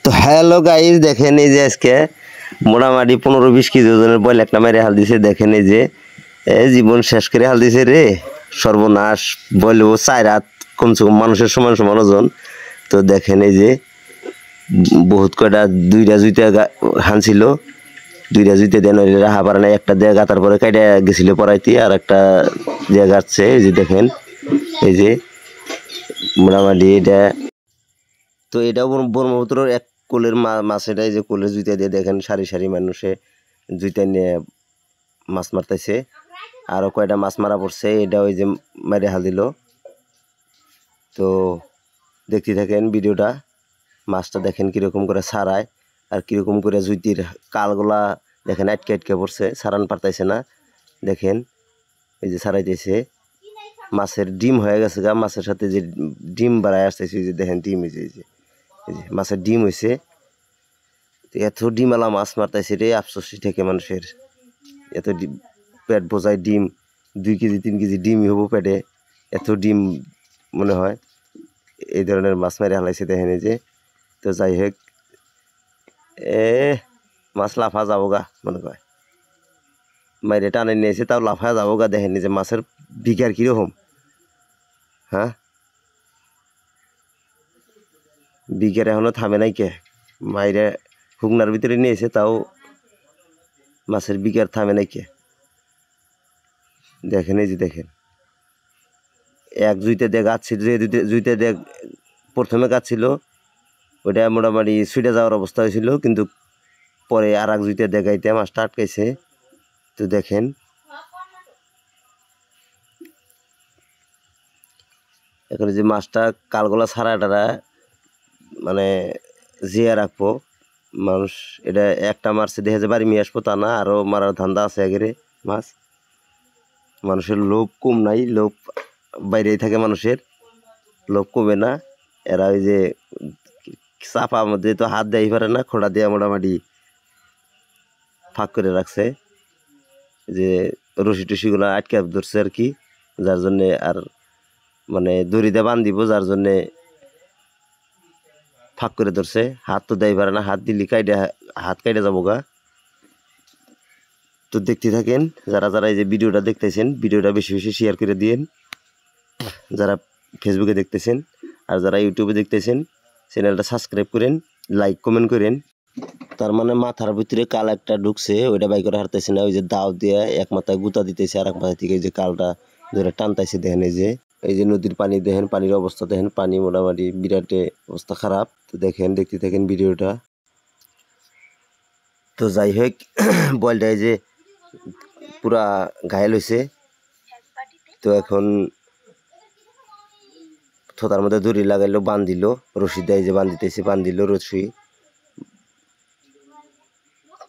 তো hello guys, দেখেন এই যে আজকে মোটামুটি 15-20 কেজি ওজনের বয়ল একটা মেরে হাল দিছে। দেখেন এই যে জীবন শেষ করে হাল দিছে রে, সর্বনাশ। বলবো 4 রাত কমসে কম মানুষের সমান সমান ওজন। তো দেখেন এই যে বহুত কয়টা, দুইটা জুইতে হানছিল, দুইটা জুইতে দেন রাহা পারে না, একটা দিয়ে গাতার পরে কাইটা গেছিল পড়াইতে, আর একটা দিয়ে গাচ্ছে। এই যে দেখেন এই যে মোটামুটি এটা, তো এটাও ব্রহ্মপুত্রের এক কোলের মাছ। এটা এই যে কোলের জুইতা দিয়ে দেখেন সারি সারি মানুষে জুইতা নিয়ে মাছ মারতেছে। আরও কয়টা মাছ মারা পড়ছে, এটা ওই যে মেরে হাল দিল। তো দেখতে থাকেন ভিডিওটা, মাছটা দেখেন কীরকম করে ছাড়ায় আর কীরকম করে জুইতির কালগুলা দেখেন আটকে আটকে পড়ছে, ছাড়ান পারতাইছে না। দেখেন এই যে ছাড়াইতেছে, মাছের ডিম হয়ে গেছে গা, মাছের সাথে যে ডিম বাড়ায় আসতেছে, যে দেখেন ডিম হয়েছে, এই যে মাছের ডিম হয়েছে। এত ডিমালা মাছ মারতেছে রে, আফসোসি থেকে মানুষের এত পেট বোঝায় ডিম, 2 কেজি 3 কেজি ডিমই হবো পেটে, এত ডিম মনে হয়। এই ধরনের মাছ মারে হালাইছে দেখেন এই যে। তো যাই হোক, মাছ লাফা যাবো গা মনে হয়, মাইরে টানে নিয়েছে তাও লাফা যাবো গা। দেখেন যে মাছের বিঘার কীরকম, হ্যাঁ বিঘার এখনো থামে নাই কে, মাইরে হুগনার ভিতরে নিয়েছে তাও মাছের বিঘার থামে নাই কে। দেখেন এই যে দেখেন, এক জুইতে দিয়ে গাচ্ছিল, যে জুইতে দিয়ে প্রথমে গাচ্ছিল ওইটা মোটামুটি ছুটে যাওয়ার অবস্থা হয়েছিল, কিন্তু পরে আর এক জুইতে দেখাইতে মাছটা আটকাইছে। তো দেখেন এখন যে মাছটা কালগোলা ছাড়াটা মানে জিয়া রাখবো মানুষ। এটা একটা মারছে দেখে যে বাড়ি নিয়ে আসবো তা না, আরও মারার ধান্দা আছে এগেরে মাছ। মানুষের লোভ কম নাই, লোভ বাইরেই থাকে মানুষের, লোভ কমে না। এরা ওই যে চাপা মধ্যে তো হাত দেয় পারে না, খোঁড়া দিয়ে মোটামুটি ফাঁক করে রাখছে, যে রশি টসিগুলো আটকে ধরছে আর কি, যার জন্যে আর মানে দড়িতে বান্ধিব, যার জন্যে ফাঁক করে ধরছে। হাত তো দেয় পারে না, হাত দিলি হাত কাইটে যাবো গা। তো দেখতে থাকেন, যারা যারা এই যে ভিডিওটা দেখতেছেন, ভিডিওটা বেশি বেশি শেয়ার করে দিয়েন, যারা ফেসবুকে দেখতেছেন। আর যারা ইউটিউবে দেখতেছেন, চ্যানেলটা সাবস্ক্রাইব করেন, লাইক কমেন্ট করেন। তার মানে মাথার ভিতরে কাল একটা ঢুকছে, ওইটা বাই করে হারতেছে না। ওই যে দাও দিয়ে এক মাথায় গুতা দিতেছে, আর এক মাথা থেকে এই যে কালটা ধরে টানতাইছে। দেখেন এই যে নদীর পানি, দেখেন পানির অবস্থা, দেখেন পানি মোটামুটি বিরাটে অবস্থা খারাপ। তো দেখেন, দেখতে থাকেন ভিডিওটা। তো যাই হোক, বলটা এই যে পুরা ঘায়েল হয়েছে। তো এখন থোতার মধ্যে দড়ি লাগাইলো, বান্ধিল, রশি দেয় যে বান্ধিতেছে, বান্ধিল রশি,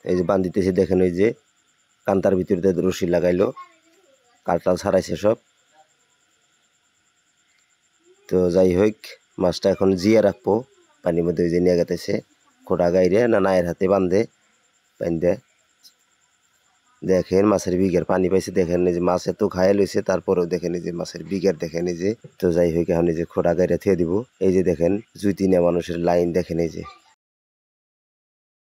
এই যে বান্ধিতেছে। দেখেন ওই যে কান্তার ভিতরে রশি লাগাইলো, কালটাল ছাড়াইছে সব। তো যাই হোক, মাছটা এখন জিয়া রাখবো পানির মধ্যে, ওই যে নিয়ে গেতেছে খোটা গাইরে না নায়ের হাতে বান্ধে। দেখেন মাছের বিঘের পানি পাইছে, দেখেন এই যে মাছ এত ঘায়াল হয়েছে, তারপরেও দেখেন এই যে মাছের বিঘের, দেখেন এই যে। তো যাই হোক, এখন এই যে খোটা গাইরে থিয়ে দিব। এই যে দেখেন জুইতি নিয়ে মানুষের লাইন, দেখেন এই যে